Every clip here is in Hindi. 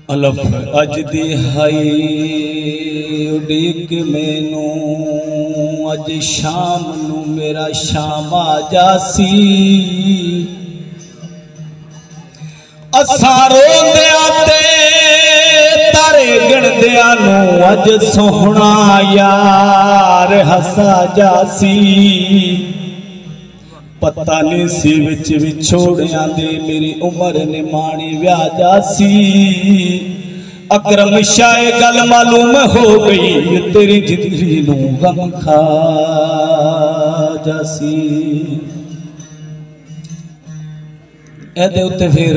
अलफ अज दिहाई उड़ीक मैनू अज शाम नू मेरा शाम आ जासी। असां रोंदिया ते तारे गिणदिया नू अज सोहना यार हसा जासी। पता नहीं सी विच विछोड़िया दे मेरी उम्र ने माणी व्या जासी। अकरम शाये गल मालूम हो गई तेरी जिंदगी नू गम खा जासी। एदे उत्ते फिर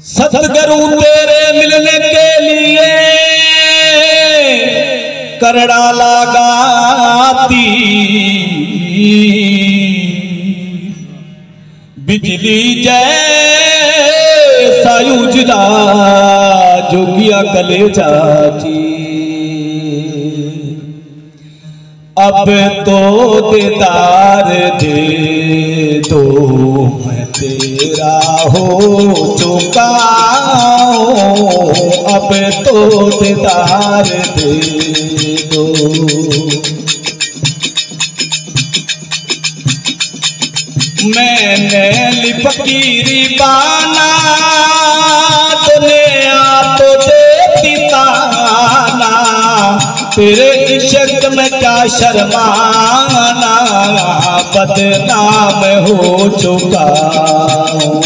सतगुरु तेरे मिलने के लिए करड़ा लगाती। बिजली जैसा उजला जोगिया कले चाची। अब तो दीदार दे दो मैं तेरा हो चुका हूँ। अब तो दीदार दे दो। मैंने फकीरी बाना दुनिया तो देती ताना। तेरे इश्क में क्या शर्माना बदनाम हो चुका हूँ।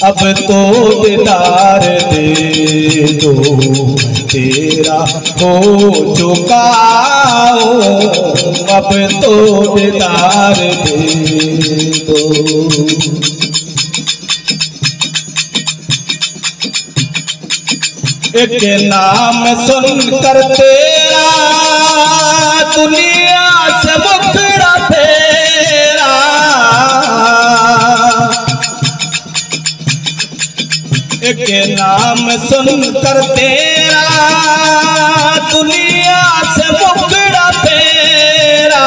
अब तो दीदार दे दो तेरा हो चुका हूँ। अब तो दीदार दे दो। एक नाम सुनकर तेरा दुनिया से मुकरा फेरा। एक नाम सुनकर तेरा दुनिया से मुकरा फेरा।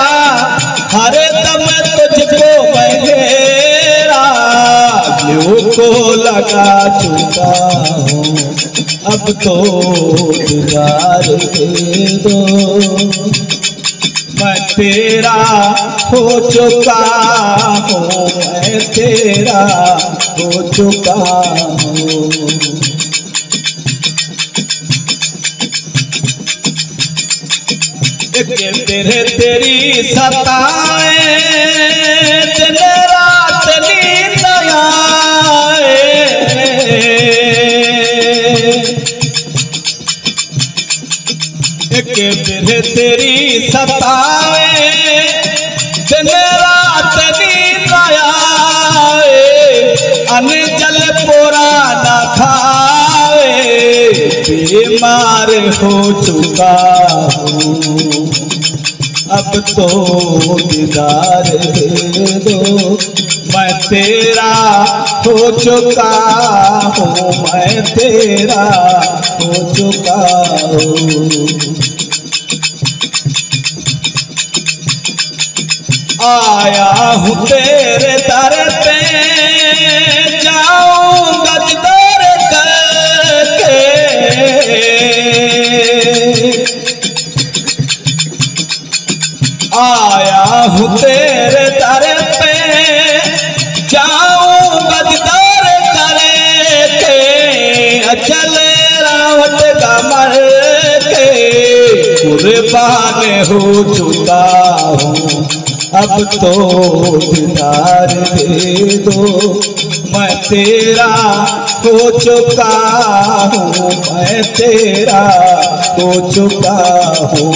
हर दम तुझको बहेरा न्यू को लगा चुका हूँ। अब तो दीदार दे दो मैं तेरा हो चुका हूँ। मैं तेरा हो चुका हूँ। तेरे तेरी सताए दिन रात नींद आए। तेरे तेरी सताए दिन रात नींद आए। अनजल पोरा न खाए बीमार हो चुका हूँ। अब तो दीदार दे दो मैं तेरा हो चुका हूँ। मैं तेरा हो चुका हूँ। आया हूँ तेरे दर पे जाऊंगा दर करके। आया हूँ तेरे दर पे जाऊंगा दर करके। अचल रावत का मर के कुर्बान हो चुका हूँ। अब तो दीदार दे दो मैं तेरा हो चुका हूँ। मैं तेरा हो चुका हूँ।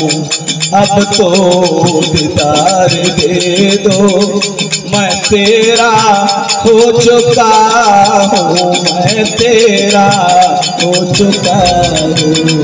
अब तो दीदार दे दो मैं तेरा हो चुका हूँ। मैं तेरा हो चुका हूँ।